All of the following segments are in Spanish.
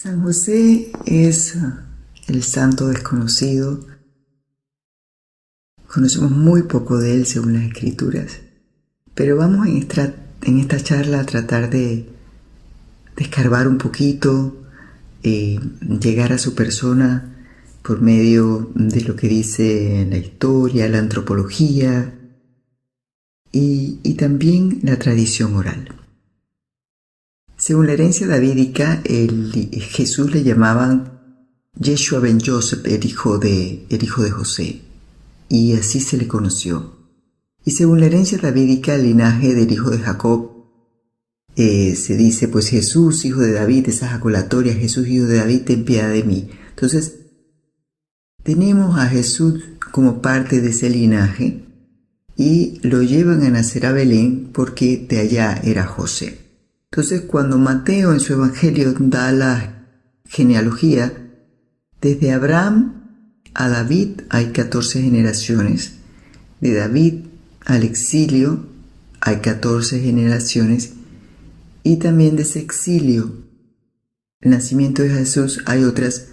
San José es el santo desconocido. Conocemos muy poco de él según las escrituras, pero vamos en esta charla a tratar de escarbar un poquito, llegar a su persona por medio de lo que dice la historia, la antropología y también la tradición oral. Según la herencia davídica, Jesús le llamaban Yeshua ben Joseph, el hijo de José, y así se le conoció. Y según la herencia davídica, el linaje del hijo de Jacob, se dice, pues Jesús, hijo de David, esa jaculatoria, Jesús, hijo de David, ten piedad de mí. Entonces, tenemos a Jesús como parte de ese linaje y lo llevan a nacer a Belén porque de allá era José. Entonces, cuando Mateo en su evangelio da la genealogía, desde Abraham a David hay 14 generaciones, de David al exilio hay 14 generaciones, y también de ese exilio, el nacimiento de Jesús, hay otras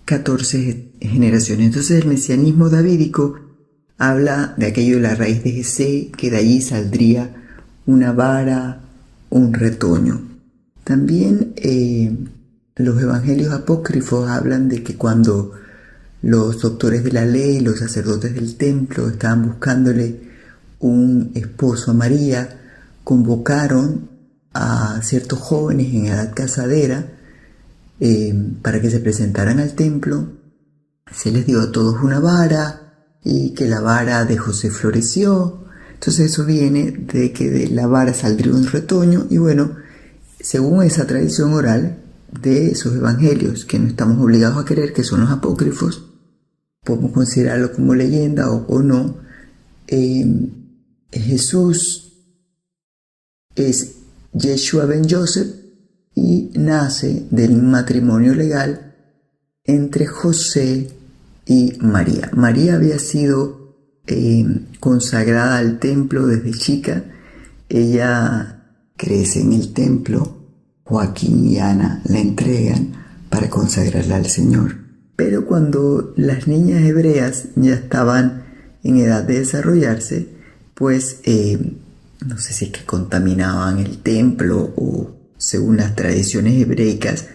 14 generaciones. Entonces el mesianismo davídico habla de aquello de la raíz de Jesé, que de allí saldría una vara, un retoño. También los evangelios apócrifos hablan de que cuando los doctores de la ley, los sacerdotes del templo, estaban buscándole un esposo a María, convocaron a ciertos jóvenes en edad casadera para que se presentaran al templo. Se les dio a todos una vara y que la vara de José floreció. Entonces eso viene de que de la vara saldría un retoño, y bueno, según esa tradición oral de esos evangelios que no estamos obligados a creer, que son los apócrifos, podemos considerarlo como leyenda o no, Jesús es Yeshua ben Joseph y nace del matrimonio legal entre José y María. María había sido consagrada al templo desde chica. Ella crece en el templo. Joaquín y Ana la entregan para consagrarla al Señor. Pero cuando las niñas hebreas ya estaban en edad de desarrollarse, pues no sé si es que contaminaban el templo o según las tradiciones hebreicas,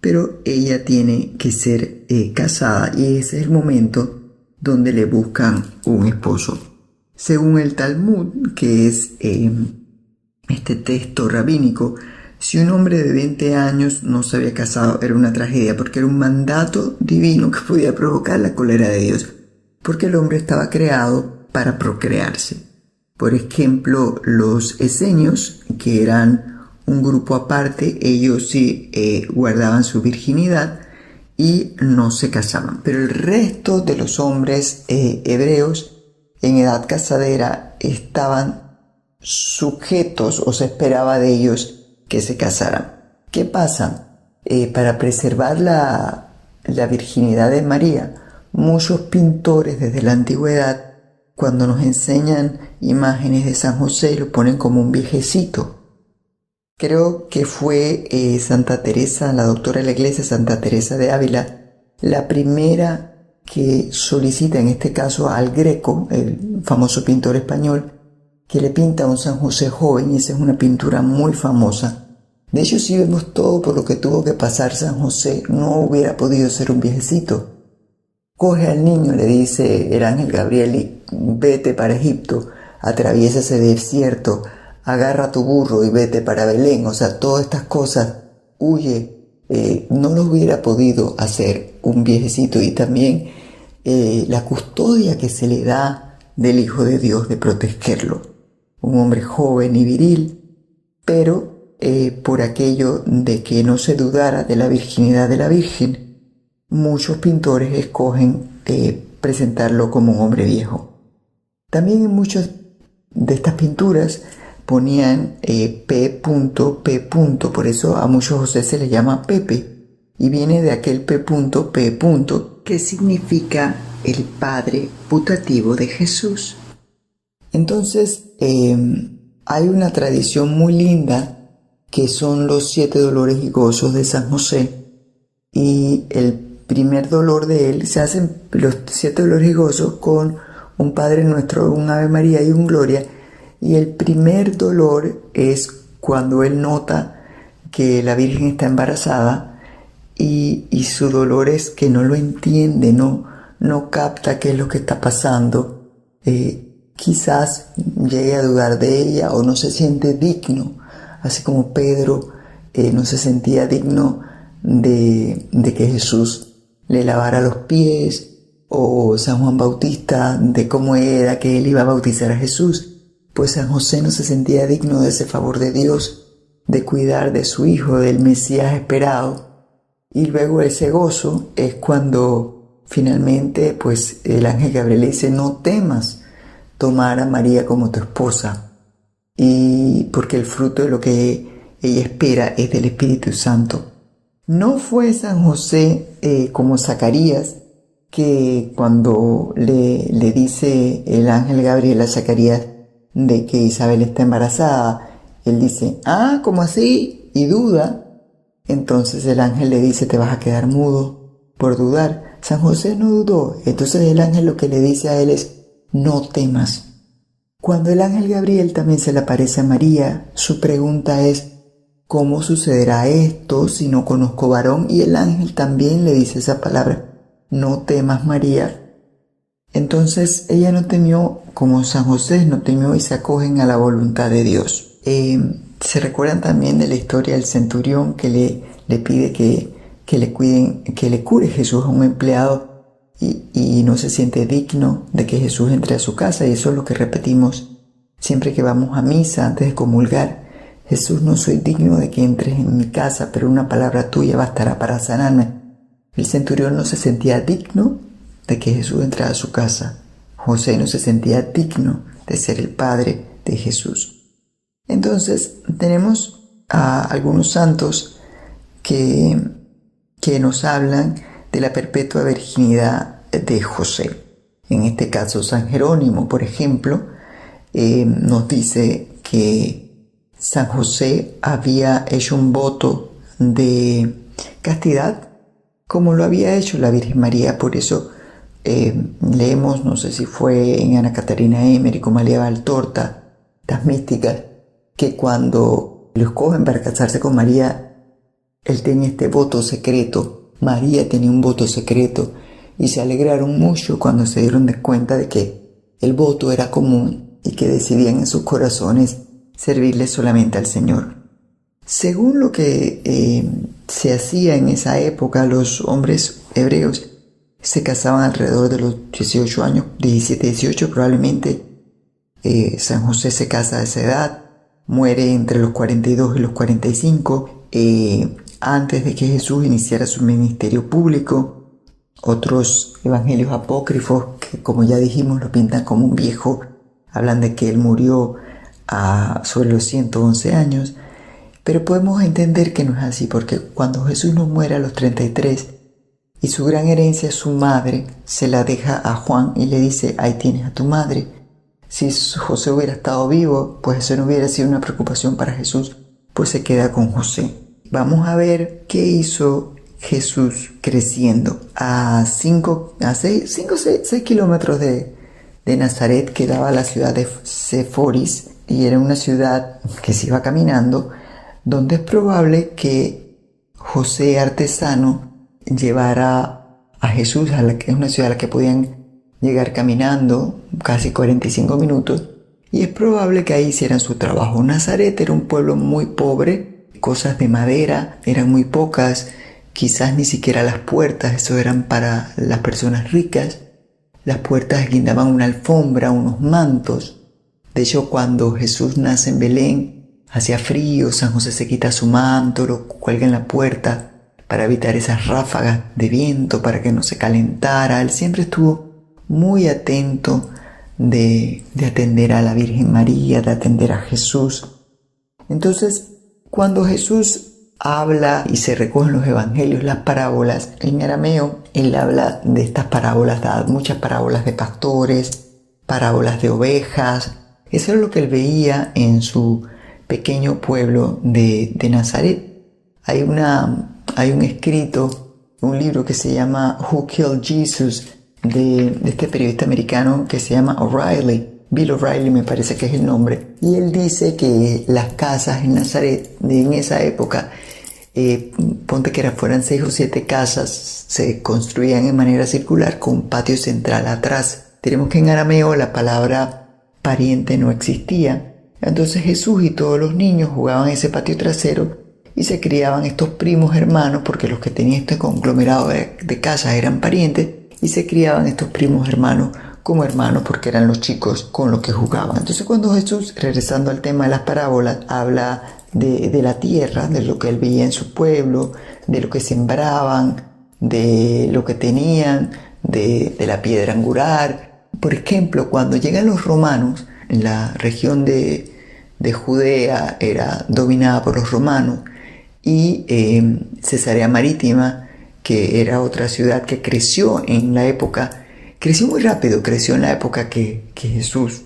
pero ella tiene que ser casada, y ese es el momento donde le buscan un esposo. Según el Talmud, que es este texto rabínico, si un hombre de 20 años no se había casado, era una tragedia, porque era un mandato divino que podía provocar la cólera de Dios, porque el hombre estaba creado para procrearse. Por ejemplo, los esenios, que eran un grupo aparte, ellos sí guardaban su virginidad y no se casaban. Pero el resto de los hombres hebreos en edad casadera estaban sujetos, o se esperaba de ellos que se casaran. ¿Qué pasa? Para preservar la virginidad de María, muchos pintores desde la antigüedad, cuando nos enseñan imágenes de San José, lo ponen como un viejecito. Creo que fue Santa Teresa, la doctora de la Iglesia, Santa Teresa de Ávila, la primera que solicita, en este caso al Greco, el famoso pintor español, que le pinta a un San José joven, y esa es una pintura muy famosa. De hecho, si vemos todo por lo que tuvo que pasar San José, no hubiera podido ser un viejecito. Coge al niño, le dice el ángel Gabriel, y vete para Egipto, atraviesa ese desierto, agarra tu burro y vete para Belén. O sea, todas estas cosas, huye, no lo hubiera podido hacer un viejecito. Y también la custodia que se le da del Hijo de Dios, de protegerlo. Un hombre joven y viril, pero por aquello de que no se dudara de la virginidad de la Virgen, muchos pintores escogen presentarlo como un hombre viejo. También en muchas de estas pinturas ponían P. por eso a muchos José se les llama Pepe, y viene de aquel P. que significa el padre putativo de Jesús. Entonces hay una tradición muy linda que son los 7 dolores y gozos de San José, y el primer dolor de él se hacen los 7 dolores y gozos con un Padre Nuestro, un Ave María y un Gloria, y el primer dolor es cuando él nota que la Virgen está embarazada y su dolor es que no lo entiende, no capta qué es lo que está pasando. Quizás llegue a dudar de ella o no se siente digno, así como Pedro no se sentía digno de que Jesús le lavara los pies, o San Juan Bautista de cómo era que él iba a bautizar a Jesús. Pues San José no se sentía digno de ese favor de Dios, de cuidar de su hijo, del Mesías esperado. Y luego ese gozo es cuando finalmente pues el ángel Gabriel le dice: no temas tomar a María como tu esposa, y porque el fruto de lo que ella espera es del Espíritu Santo. No fue San José como Zacarías, que cuando le dice el ángel Gabriel a Zacarías de que Isabel está embarazada, él dice: ¿cómo así? Y duda. Entonces el ángel le dice: te vas a quedar mudo por dudar. San José no dudó. Entonces el ángel lo que le dice a él es: no temas. Cuando el ángel Gabriel también se le aparece a María, su pregunta es: ¿cómo sucederá esto si no conozco varón? Y el ángel también le dice esa palabra: no temas, María. Entonces ella no temió, como San José no temió, y se acogen a la voluntad de Dios. Se recuerdan también de la historia del centurión que le pide que le cure Jesús a un empleado, y no se siente digno de que Jesús entre a su casa, y eso es lo que repetimos siempre que vamos a misa antes de comulgar: Jesús, no soy digno de que entres en mi casa, pero una palabra tuya bastará para sanarme. El centurión no se sentía digno de que Jesús entrara a su casa. José no se sentía digno de ser el padre de Jesús. Entonces tenemos a algunos santos que nos hablan de la perpetua virginidad de José. En este caso, San Jerónimo, por ejemplo, nos dice que San José había hecho un voto de castidad como lo había hecho la Virgen María. Por eso leemos, no sé si fue en Ana Catarina Emery, como María Valtorta, las místicas, que cuando lo escogen para casarse con María, él tenía este voto secreto, María tenía un voto secreto, y se alegraron mucho cuando se dieron cuenta de que el voto era común y que decidían en sus corazones servirle solamente al Señor. Según lo que se hacía en esa época, los hombres hebreos se casaban alrededor de los 18 años, 17, 18 probablemente. San José se casa a esa edad, muere entre los 42 y los 45, antes de que Jesús iniciara su ministerio público. Otros evangelios apócrifos, que como ya dijimos lo pintan como un viejo, hablan de que él murió sobre los 111 años. Pero podemos entender que no es así, porque cuando Jesús no muere a los 33 y su gran herencia, su madre, se la deja a Juan y le dice: ahí tienes a tu madre. Si José hubiera estado vivo, pues eso no hubiera sido una preocupación para Jesús, pues se queda con José. Vamos a ver qué hizo Jesús creciendo. A 6 kilómetros de Nazaret quedaba la ciudad de Seforis, y era una ciudad que se iba caminando, donde es probable que José artesano llevara a Jesús es una ciudad a la que podían llegar caminando casi 45 minutos, y es probable que ahí hicieran su trabajo. Nazaret era un pueblo muy pobre, cosas de madera eran muy pocas, quizás ni siquiera las puertas, eso eran para las personas ricas. Las puertas guindaban una alfombra, unos mantos. De hecho, cuando Jesús nace en Belén, hacía frío, San José se quita su manto, lo cuelga en la puerta para evitar esas ráfagas de viento, para que no se calentara. Él siempre estuvo muy atento de atender a la Virgen María, de atender a Jesús. Entonces, cuando Jesús habla y se recogen los evangelios, las parábolas, en arameo, él habla de estas parábolas, da muchas parábolas de pastores, parábolas de ovejas. Eso es lo que él veía en su pequeño pueblo de Nazaret. Hay un escrito un libro que se llama Who Killed Jesus, de este periodista americano que se llama O'Reilly. Bill O'Reilly me parece que es el nombre. Y él dice que las casas en Nazaret en esa época, ponte que fueran 6 o 7 casas, se construían en manera circular con un patio central atrás. Tenemos que en arameo la palabra pariente no existía. Entonces Jesús y todos los niños jugaban en ese patio trasero y se criaban estos primos hermanos, porque los que tenían este conglomerado de casas eran parientes, y se criaban estos primos hermanos como hermanos porque eran los chicos con los que jugaban. Entonces cuando Jesús, regresando al tema de las parábolas, habla de la tierra, de lo que él veía en su pueblo, de lo que sembraban, de lo que tenían, de la piedra angular. Por ejemplo, cuando llegan los romanos, en la región de Judea era dominada por los romanos, y Cesarea Marítima, que era otra ciudad que creció en la época, creció muy rápido, creció en la época que Jesús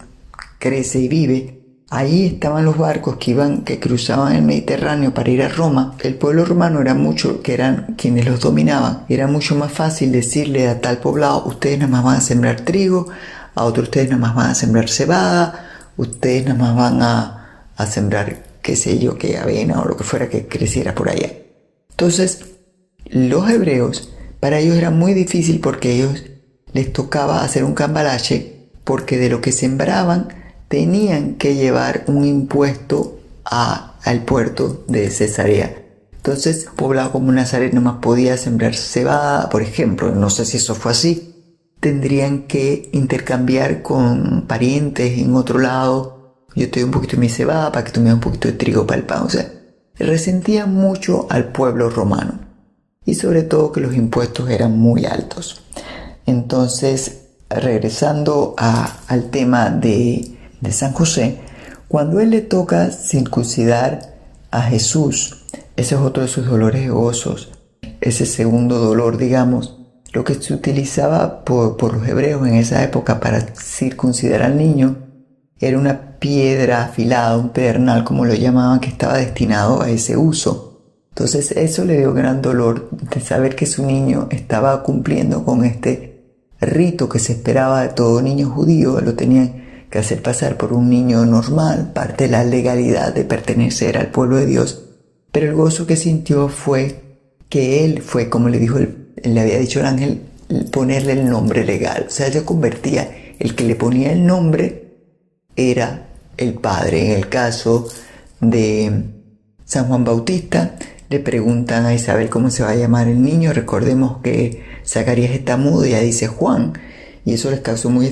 crece y vive. Ahí estaban los barcos que cruzaban el Mediterráneo para ir a Roma. El pueblo romano era mucho, que eran quienes los dominaban. Era mucho más fácil decirle a tal poblado: ustedes nada más van a sembrar trigo, a otros ustedes nada más van a sembrar cebada, ustedes nada más van a sembrar, qué sé yo, que avena o lo que fuera que creciera por allá. Entonces, los hebreos, para ellos era muy difícil porque ellos les tocaba hacer un cambalache, porque de lo que sembraban tenían que llevar un impuesto al puerto de Cesarea. Entonces, poblado como Nazaret nomás podía sembrar cebada, por ejemplo. No sé si eso fue así. Tendrían que intercambiar con parientes en otro lado. Yo te doy un poquito de mi cebada para que tú me das un poquito de trigo para el pan. O sea, resentían mucho al pueblo romano. Y sobre todo que los impuestos eran muy altos. Entonces, regresando al tema de San José, cuando él le toca circuncidar a Jesús, ese es otro de sus dolores de gozos, ese segundo dolor, digamos, lo que se utilizaba por los hebreos en esa época para circuncidar al niño era una piedra afilada, un pedernal como lo llamaban, que estaba destinado a ese uso. Entonces eso le dio gran dolor de saber que su niño estaba cumpliendo con este rito que se esperaba de todo niño judío. Lo tenían que hacer pasar por un niño normal, parte de la legalidad de pertenecer al pueblo de Dios. Pero el gozo que sintió fue que él fue, como le había dicho el ángel, ponerle el nombre legal. O sea, él se convertía, el que le ponía el nombre era el padre. En el caso de San Juan Bautista, le preguntan a Isabel cómo se va a llamar el niño. Recordemos que Zacarías está mudo y ella dice Juan. Y eso les causó mucha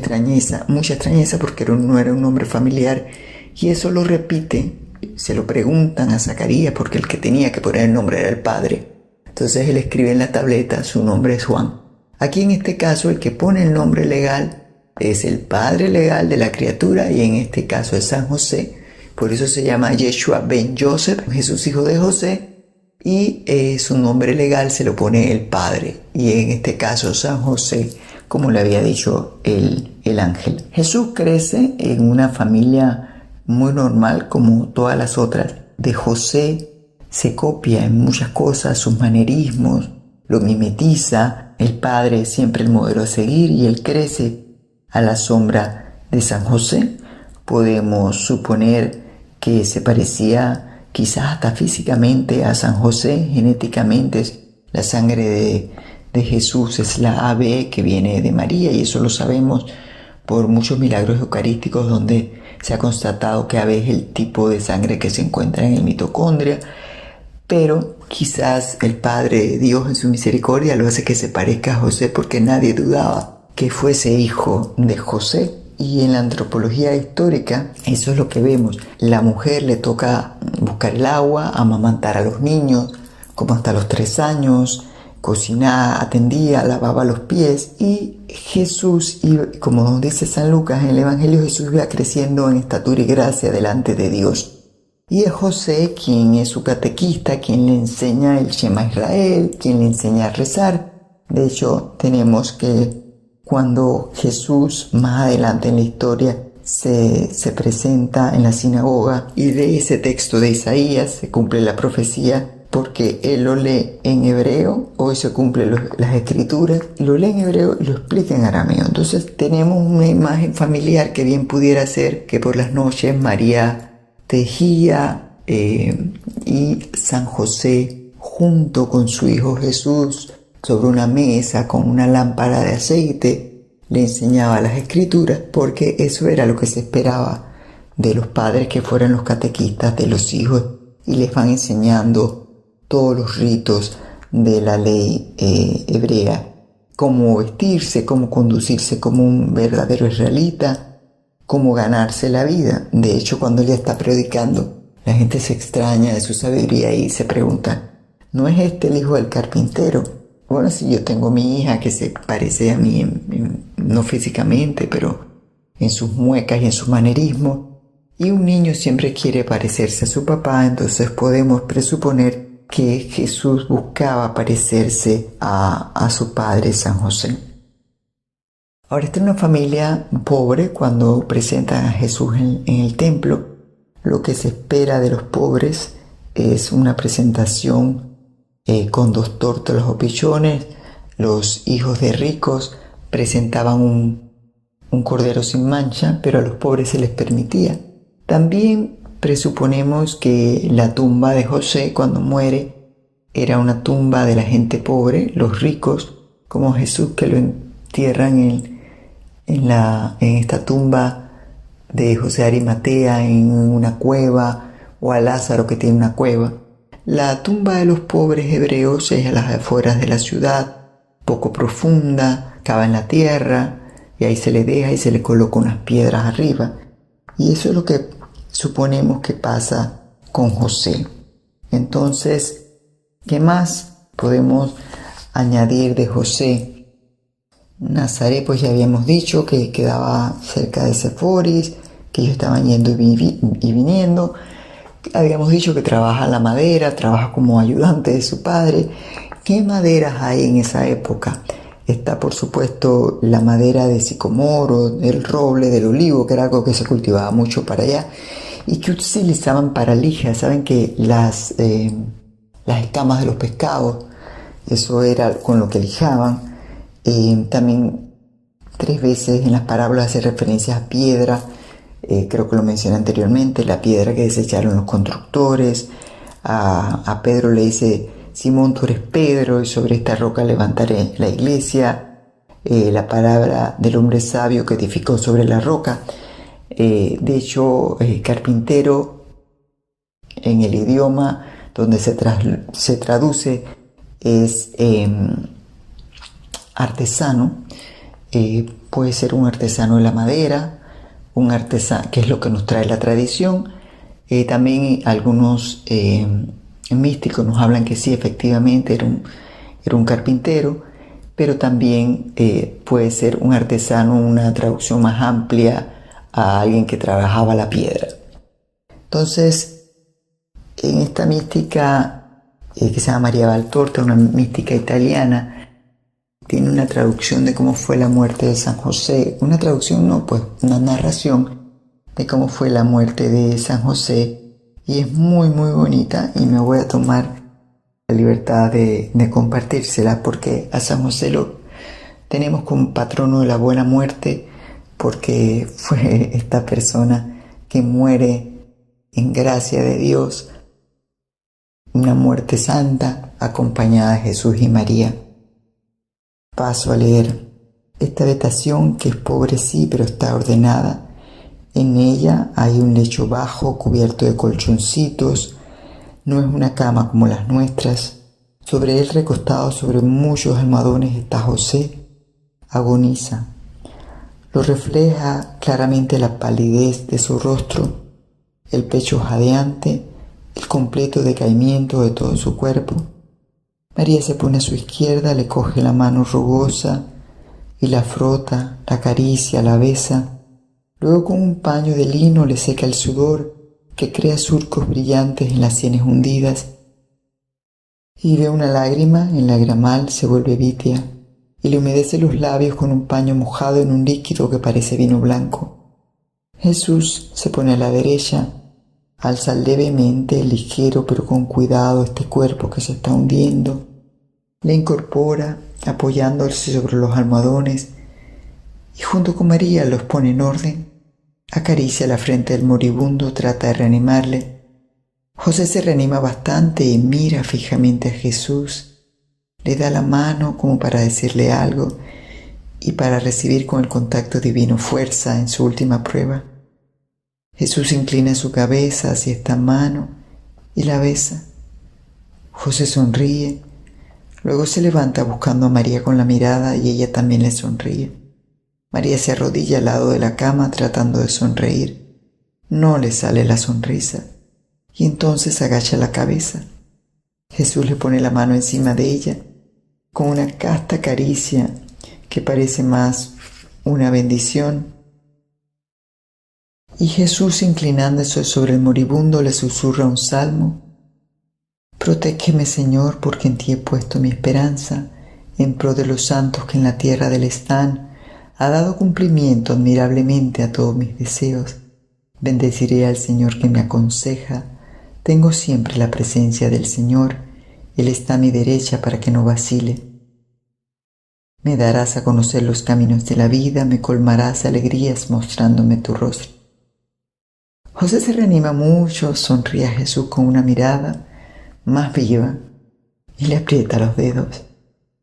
extrañeza porque no era un nombre familiar. Y eso lo repite, se lo preguntan a Zacarías porque el que tenía que poner el nombre era el padre. Entonces él escribe en la tableta: su nombre es Juan. Aquí en este caso el que pone el nombre legal es el padre legal de la criatura, y en este caso es San José. Por eso se llama Yeshua ben Joseph, Jesús hijo de José. Y su nombre legal se lo pone el padre, y en este caso San José, como le había dicho el ángel. Jesús crece en una familia muy normal como todas las otras. De José se copia en muchas cosas, sus manerismos, lo mimetiza. El padre es siempre el modelo a seguir y él crece a la sombra de San José. Podemos suponer que se parecía quizás hasta físicamente a San José, genéticamente. La sangre de Jesús es la AB que viene de María, y eso lo sabemos por muchos milagros eucarísticos donde se ha constatado que AB es el tipo de sangre que se encuentra en el mitocondria. Pero quizás el Padre Dios en su misericordia lo hace que se parezca a José, porque nadie dudaba que fuese hijo de José. Y en la antropología histórica eso es lo que vemos. La mujer le toca buscar el agua, amamantar a los niños como hasta los 3 años, cocinaba, atendía, lavaba los pies. Y Jesús, como nos dice San Lucas en el Evangelio, Jesús iba creciendo en estatura y gracia delante de Dios. Y es José quien es su catequista, quien le enseña el Shema Israel, quien le enseña a rezar. De hecho, tenemos que cuando Jesús más adelante en la historia se presenta en la sinagoga y lee ese texto de Isaías, se cumple la profecía porque él lo lee en hebreo, hoy se cumplen las escrituras, lo lee en hebreo y lo explica en arameo. Entonces tenemos una imagen familiar que bien pudiera ser que por las noches María tejía y San José junto con su hijo Jesús sobre una mesa con una lámpara de aceite le enseñaba las escrituras, porque eso era lo que se esperaba de los padres, que fueran los catequistas de los hijos y les van enseñando todos los ritos de la ley hebrea, cómo vestirse, cómo conducirse como un verdadero israelita, cómo ganarse la vida. De hecho, cuando ella está predicando, la gente se extraña de su sabiduría y se pregunta, ¿no es este el hijo del carpintero? Bueno, si yo tengo mi hija que se parece a mí, no físicamente, pero en sus muecas y en su manerismo, y un niño siempre quiere parecerse a su papá, entonces podemos presuponer que Jesús buscaba parecerse a su padre San José. Ahora, esta es una familia pobre. Cuando presentan a Jesús en el templo, lo que se espera de los pobres es una presentación con 2 tórtolas o pichones. Los hijos de ricos presentaban un cordero sin mancha, pero a los pobres se les permitía. También presuponemos que la tumba de José cuando muere era una tumba de la gente pobre, los ricos, como Jesús, que lo entierran en esta tumba de José de Arimatea en una cueva, o a Lázaro que tiene una cueva. La tumba de los pobres hebreos es a las afueras de la ciudad, poco profunda, cava en la tierra, y ahí se le deja y se le coloca unas piedras arriba. Y eso es lo que suponemos que pasa con José. Entonces, ¿qué más podemos añadir de José? Nazaret, pues ya habíamos dicho que quedaba cerca de Seforis, que ellos estaban yendo y viniendo. Habíamos dicho que trabaja la madera, trabaja como ayudante de su padre. ¿Qué maderas hay en esa época? Está, por supuesto, la madera de sicomoro, del roble, del olivo, que era algo que se cultivaba mucho para allá, y que utilizaban para lija. Saben que las escamas de los pescados, eso era con lo que lijaban. También 3 veces en las parábolas hace referencia a piedra. Creo que lo mencioné anteriormente, la piedra que desecharon los constructores. A Pedro le dice, Simón, tú eres Pedro, y sobre esta roca levantaré la iglesia. La palabra del hombre sabio que edificó sobre la roca. De hecho, carpintero en el idioma donde se traduce es artesano. Puede ser un artesano de la madera, un artesano, que es lo que nos trae la tradición. También algunos místicos nos hablan que sí, efectivamente era un carpintero, pero también puede ser un artesano, una traducción más amplia, a alguien que trabajaba la piedra. Entonces, en esta mística que se llama Maria Valtorta, una mística italiana, tiene una traducción de cómo fue la muerte de San José. Una traducción no, pues una narración de cómo fue la muerte de San José, y es muy muy bonita, y me voy a tomar la libertad de compartírsela, porque a San José lo tenemos como patrono de la buena muerte, porque fue esta persona que muere en gracia de Dios, una muerte santa acompañada de Jesús y María. Paso a leer esta habitación, que es pobre sí, pero está ordenada. En ella hay un lecho bajo cubierto de colchoncitos. No es una cama como las nuestras. Sobre él, recostado sobre muchos almohadones, está José. Agoniza. Lo refleja claramente la palidez de su rostro, el pecho jadeante, el completo decaimiento de todo su cuerpo. María se pone a su izquierda, le coge la mano rugosa y la frota, la acaricia, la besa. Luego con un paño de lino le seca el sudor, que crea surcos brillantes en las sienes hundidas. Y ve una lágrima, el lagramal se vuelve vítea, y le humedece los labios con un paño mojado en un líquido que parece vino blanco. Jesús se pone a la derecha, Alza levemente, ligero pero con cuidado, este cuerpo que se está hundiendo. Le incorpora apoyándose sobre los almohadones y junto con María los pone en orden. Acaricia la frente del moribundo, trata de reanimarle. José se reanima bastante y mira fijamente a Jesús. Le da la mano como para decirle algo y para recibir con el contacto divino fuerza en su última prueba. Jesús inclina su cabeza hacia esta mano y la besa. José sonríe, luego se levanta buscando a María con la mirada y ella también le sonríe. María se arrodilla al lado de la cama tratando de sonreír. No le sale la sonrisa y entonces agacha la cabeza. Jesús le pone la mano encima de ella con una casta caricia que parece más una bendición. Y Jesús, inclinándose sobre el moribundo, le susurra un salmo. Protégeme, Señor, porque en ti he puesto mi esperanza, en pro de los santos que en la tierra del están. Ha dado cumplimiento admirablemente a todos mis deseos. Bendeciré al Señor que me aconseja. Tengo siempre la presencia del Señor. Él está a mi derecha para que no vacile. Me darás a conocer los caminos de la vida, me colmarás de alegrías mostrándome tu rostro. José se reanima mucho, sonríe a Jesús con una mirada más viva y le aprieta los dedos.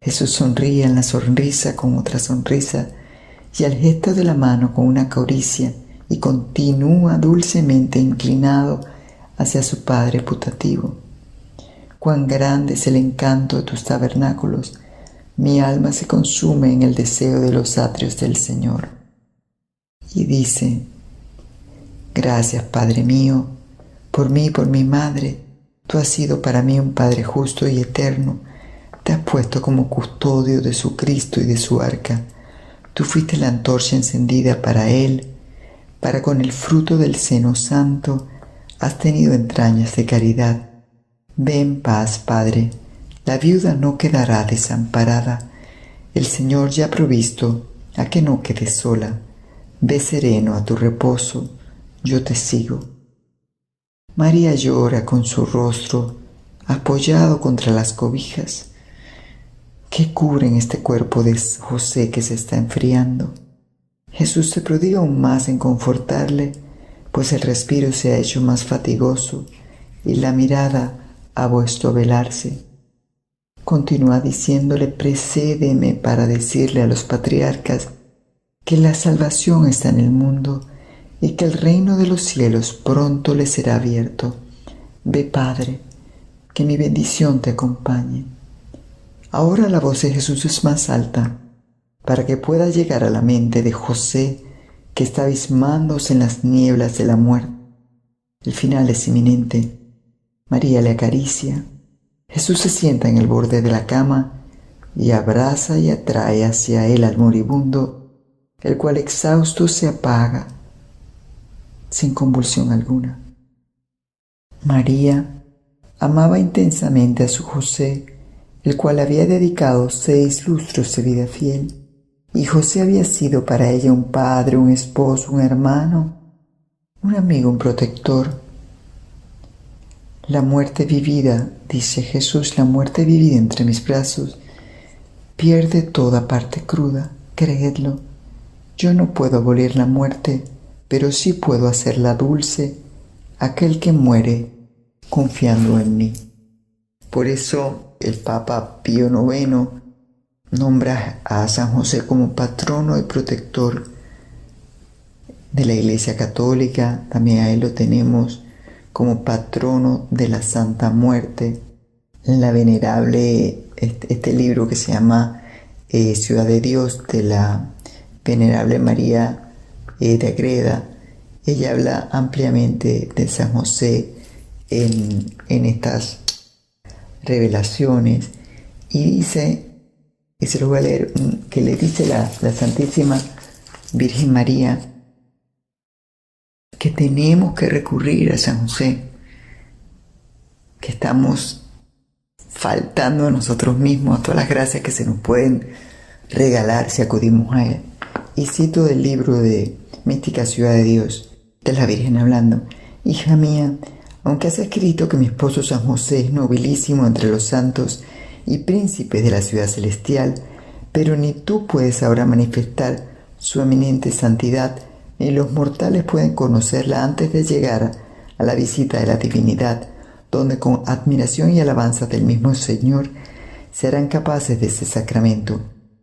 Jesús sonríe en la sonrisa con otra sonrisa y al gesto de la mano con una caricia y continúa dulcemente inclinado hacia su Padre putativo. Cuán grande es el encanto de tus tabernáculos, mi alma se consume en el deseo de los atrios del Señor. Y dice: gracias, Padre mío, por mí y por mi madre. Tú has sido para mí un Padre justo y eterno. Te has puesto como custodio de su Cristo y de su arca. Tú fuiste la antorcha encendida para Él, para con el fruto del seno santo has tenido entrañas de caridad. Ve en paz, Padre, la viuda no quedará desamparada. El Señor ya ha provisto a que no quedes sola. Ve sereno a tu reposo, yo te sigo. María llora con su rostro apoyado contra las cobijas que cubren este cuerpo de José que se está enfriando. Jesús se prodiga aún más en confortarle, pues el respiro se ha hecho más fatigoso y la mirada ha vuelto a velarse. Continúa diciéndole: precédeme para decirle a los patriarcas que la salvación está en el mundo y que el reino de los cielos pronto les será abierto. Ve, Padre, que mi bendición te acompañe. Ahora la voz de Jesús es más alta, para que pueda llegar a la mente de José, que está abismándose en las nieblas de la muerte. El final es inminente. María le acaricia. Jesús se sienta en el borde de la cama y abraza y atrae hacia él al moribundo, el cual exhausto se apaga sin convulsión alguna. María amaba intensamente a su José, el cual había dedicado 6 lustros de vida fiel, y José había sido para ella un padre, un esposo, un hermano, un amigo, un protector. La muerte vivida, dice Jesús, la muerte vivida entre mis brazos, pierde toda parte cruda, creedlo. Yo no puedo abolir la muerte, pero sí puedo hacerla dulce, aquel que muere confiando en mí. Por eso el Papa Pío IX nombra a San José como patrono y protector de la Iglesia Católica. También a él lo tenemos como patrono de la Santa Muerte. En la venerable, este libro que se llama Ciudad de Dios, de la venerable María de Agreda, ella habla ampliamente de San José en estas revelaciones y dice, y se lo voy a leer, que le dice la Santísima Virgen María que tenemos que recurrir a San José, que estamos faltando a nosotros mismos, a todas las gracias que se nos pueden regalar si acudimos a él. Y cito del libro de Mística Ciudad de Dios, de la Virgen hablando: Hija mía, aunque has escrito que mi esposo San José es nobilísimo entre los santos y príncipes de la ciudad celestial, pero ni tú puedes ahora manifestar su eminente santidad, ni los mortales pueden conocerla antes de llegar a la visita de la divinidad, donde con admiración y alabanza del mismo Señor serán capaces de ese sacramento.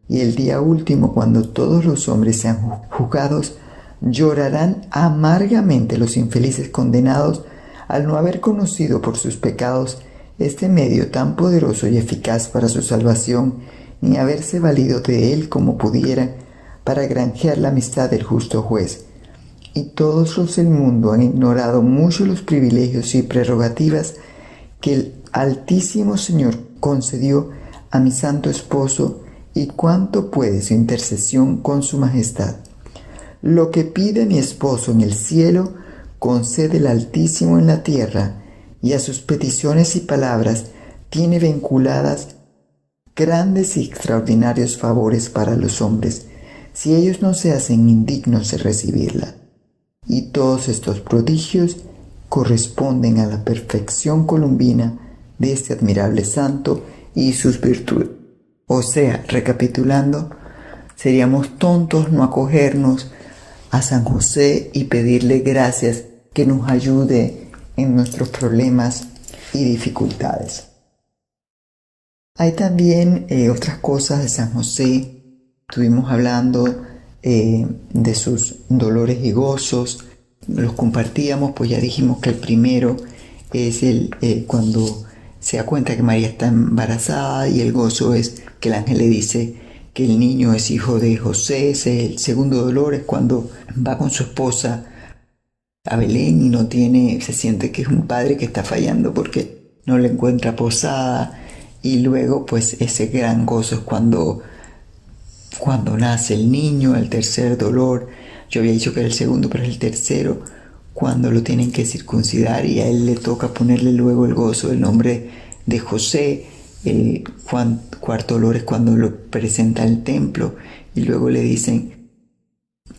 Y el día último, cuando todos los hombres sean juzgados, llorarán amargamente los infelices condenados al no haber conocido por sus pecados este medio tan poderoso y eficaz para su salvación, ni haberse valido de él como pudieran para granjear la amistad del justo juez. Y todos los del mundo han ignorado mucho los privilegios y prerrogativas que el Altísimo Señor concedió a mi santo esposo, y cuánto puede su intercesión con su majestad. Lo que pide mi esposo en el cielo, concede el Altísimo en la tierra, y a sus peticiones y palabras tiene vinculadas grandes y extraordinarios favores para los hombres, si ellos no se hacen indignos de recibirla. Y todos estos prodigios corresponden a la perfección columbina de este admirable santo y sus virtudes. O sea, recapitulando, seríamos tontos no acogernos a San José y pedirle gracias que nos ayude en nuestros problemas y dificultades. Hay también otras cosas de San José. Estuvimos hablando de sus dolores y gozos. Los compartíamos, pues ya dijimos que el primero es cuando se da cuenta que María está embarazada, y el gozo es que el ángel le dice que el niño es hijo de José. El segundo dolor es cuando va con su esposa a Belén y se siente que es un padre que está fallando porque no le encuentra posada. Y luego pues ese gran gozo es cuando nace el niño. El tercer dolor, yo había dicho que era el segundo, pero es el tercero, cuando lo tienen que circuncidar y a él le toca ponerle luego el gozo del nombre de José. Cuarto dolor es cuando lo presenta al templo y luego le dicen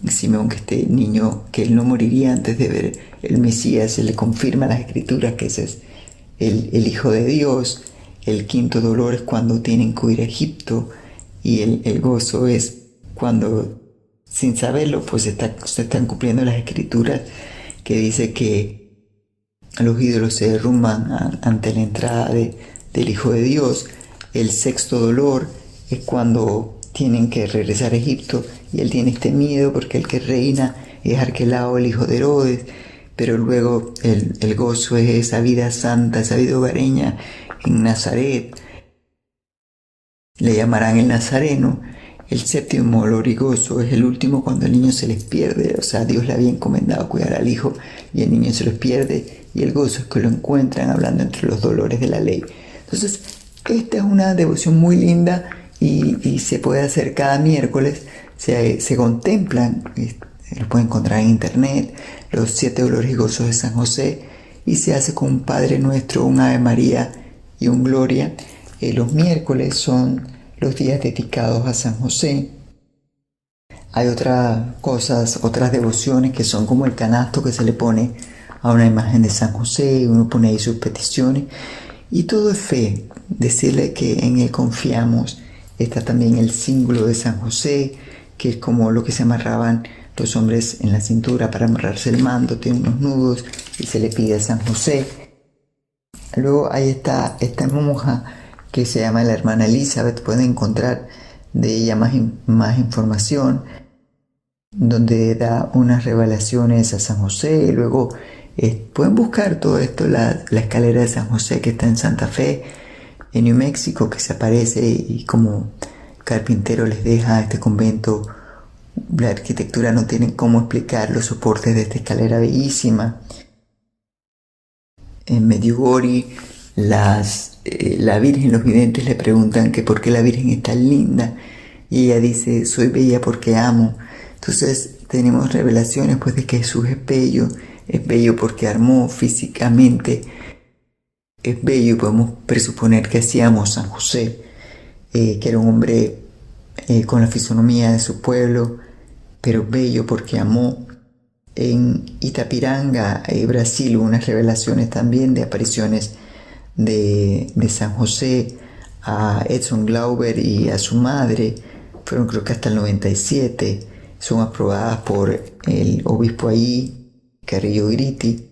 Simeón que este niño, que él no moriría antes de ver el Mesías. Se le confirma en las escrituras que ese es el Hijo de Dios. El quinto dolor es cuando tienen que ir a Egipto, y el gozo es cuando, sin saberlo, pues se están cumpliendo las escrituras que dice que los ídolos se derrumban ante la entrada del Hijo de Dios. El sexto dolor es cuando tienen que regresar a Egipto y él tiene este miedo porque el que reina es Arquelao, el hijo de Herodes. Pero luego el gozo es esa vida santa, esa vida hogareña en Nazaret. Le llamarán el Nazareno. El séptimo dolor y gozo es el último, cuando el niño se les pierde. O sea, Dios le había encomendado cuidar al hijo y el niño se los pierde. Y el gozo es que lo encuentran hablando entre los dolores de la ley. Entonces, esta es una devoción muy linda y se puede hacer cada miércoles. Se contemplan, lo pueden encontrar en internet, los 7 dolores y gozos de San José, y se hace con un Padre Nuestro, un Ave María y un Gloria. Los miércoles son los días dedicados a San José. Hay otras devociones que son como el canasto que se le pone a una imagen de San José, y uno pone ahí sus peticiones, y todo es fe, decirle que en él confiamos. Está también el símbolo de San José, que es como lo que se amarraban los hombres en la cintura para amarrarse el manto, tiene unos nudos y se le pide a San José. Luego ahí está esta monja que se llama la hermana Elizabeth. Pueden encontrar de ella más información, donde da unas revelaciones a San José. Luego pueden buscar todo esto, la escalera de San José que está en Santa Fe, en New Mexico, que se aparece, y como carpintero les deja este convento. La arquitectura no tiene cómo explicar los soportes de esta escalera bellísima. En Medjugorje, la Virgen, los videntes le preguntan que por qué la Virgen es tan linda, y ella dice: soy bella porque amo. Entonces tenemos revelaciones pues de que Jesús es bello porque armó físicamente, es bello. Podemos presuponer que así amó San José, que era un hombre con la fisonomía de su pueblo, pero bello porque amó. En Itapiranga, Brasil, hubo unas revelaciones también de apariciones de San José a Edson Glauber y a su madre. Fueron creo que hasta el 97. Son aprobadas por el obispo ahí, Carrillo Gritti.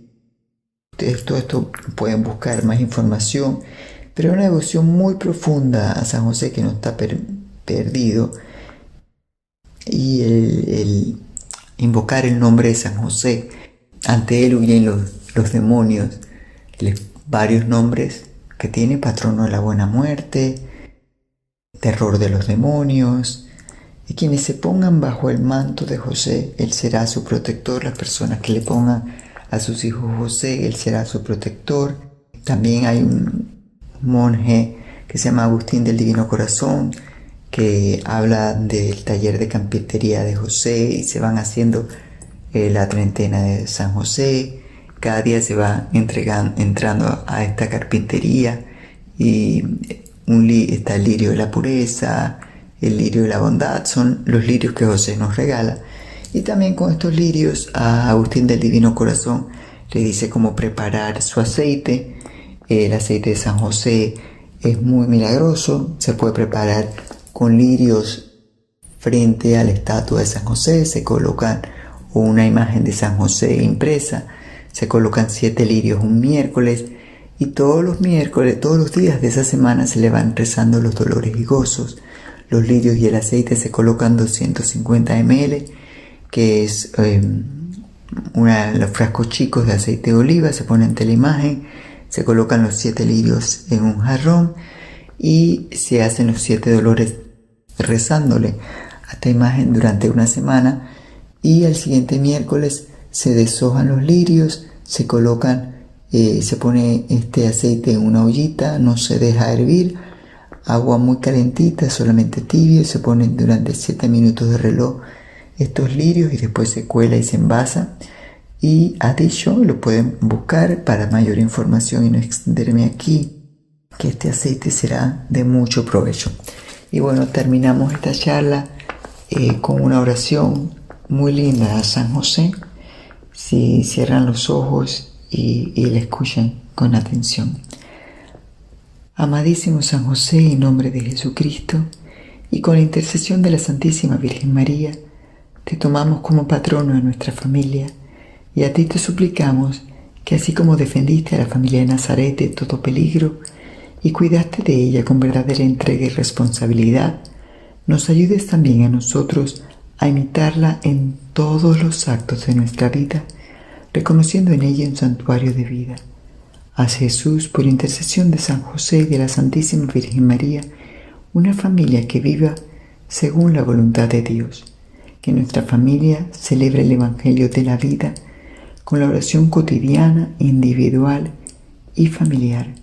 Ustedes todo esto pueden buscar más información, pero es una devoción muy profunda a San José que no está perdido. Y el invocar el nombre de San José, ante él huyen los demonios. Varios nombres que tiene: patrono de la buena muerte, terror de los demonios. Y quienes se pongan bajo el manto de José, él será su protector. Las personas que le pongan a sus hijos José, él será su protector. También hay un monje que se llama Agustín del Divino Corazón, que habla del taller de carpintería de José, y se van haciendo la treintena de San José. Cada día se va entrando a esta carpintería, y está el lirio de la pureza, el lirio de la bondad. Son los lirios que José nos regala. Y también con estos lirios a Agustín del Divino Corazón le dice cómo preparar su aceite. El aceite de San José es muy milagroso. Se puede preparar con lirios frente a la estatua de San José. Se colocan una imagen de San José impresa. Se colocan 7 lirios un miércoles, y todos los miércoles, todos los días de esa semana se le van rezando los dolores y gozos. Los lirios y el aceite se colocan 250 ml, que es los frascos chicos de aceite de oliva. Se pone ante la imagen, se colocan los 7 lirios en un jarrón y se hacen los 7 dolores rezándole a esta imagen durante una semana. Y al siguiente miércoles se deshojan los lirios, se colocan, se pone este aceite en una ollita, no se deja hervir, agua muy calentita, solamente tibia, se ponen durante 7 minutos de reloj estos lirios, y después se cuela y se envasa. Y a dicho lo pueden buscar para mayor información y no extenderme aquí, que este aceite será de mucho provecho. Y bueno, terminamos esta charla con una oración muy linda a San José. Si cierran los ojos y la escuchan con atención. Amadísimo San José, en nombre de Jesucristo y con la intercesión de la Santísima Virgen María, te tomamos como patrono de nuestra familia, y a ti te suplicamos que, así como defendiste a la familia de Nazaret de todo peligro y cuidaste de ella con verdadera entrega y responsabilidad, nos ayudes también a nosotros a imitarla en todos los actos de nuestra vida, reconociendo en ella un santuario de vida. Haz, Jesús, por intercesión de San José y de la Santísima Virgen María, una familia que viva según la voluntad de Dios. Que nuestra familia celebre el Evangelio de la vida con la oración cotidiana, individual y familiar.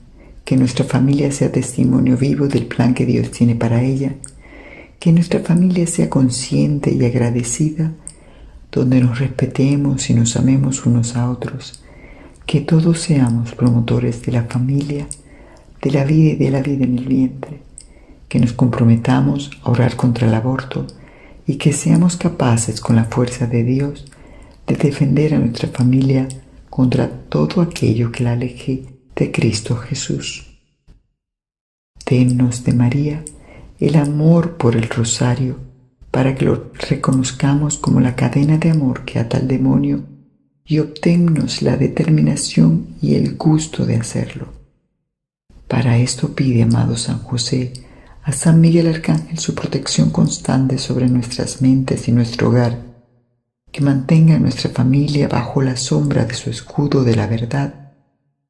Que nuestra familia sea testimonio vivo del plan que Dios tiene para ella. Que nuestra familia sea consciente y agradecida, donde nos respetemos y nos amemos unos a otros. Que todos seamos promotores de la familia, de la vida y de la vida en el vientre. Que nos comprometamos a orar contra el aborto y que seamos capaces, con la fuerza de Dios, de defender a nuestra familia contra todo aquello que la aleje de Cristo Jesús. Dennos de María el amor por el rosario, para que lo reconozcamos como la cadena de amor que ata al demonio, y obténnos la determinación y el gusto de hacerlo. Para esto pide, amado San José, a San Miguel Arcángel su protección constante sobre nuestras mentes y nuestro hogar, que mantenga a nuestra familia bajo la sombra de su escudo de la verdad,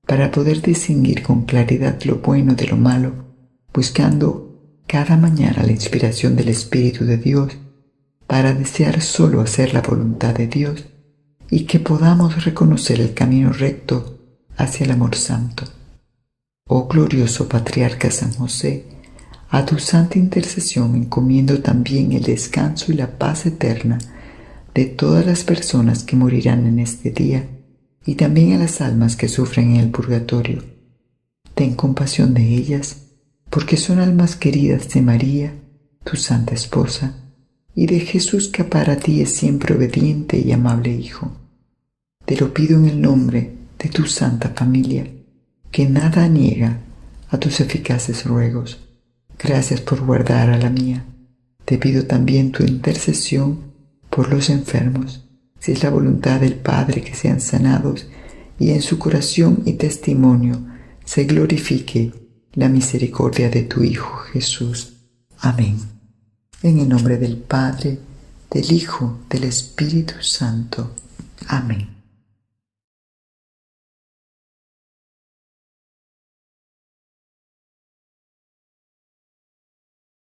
para poder distinguir con claridad lo bueno de lo malo, buscando cada mañana la inspiración del Espíritu de Dios para desear solo hacer la voluntad de Dios, y que podamos reconocer el camino recto hacia el amor santo. Oh glorioso Patriarca San José, a tu santa intercesión encomiendo también el descanso y la paz eterna de todas las personas que morirán en este día, y también a las almas que sufren en el purgatorio. Ten compasión de ellas, porque son almas queridas de María, tu santa esposa, y de Jesús, que para ti es siempre obediente y amable Hijo. Te lo pido en el nombre de tu santa familia, que nada niega a tus eficaces ruegos. Gracias por guardar a la mía. Te pido también tu intercesión por los enfermos, si es la voluntad del Padre que sean sanados y en su curación y testimonio se glorifique la misericordia de tu Hijo Jesús. Amén. En el nombre del Padre, del Hijo, del Espíritu Santo. Amén.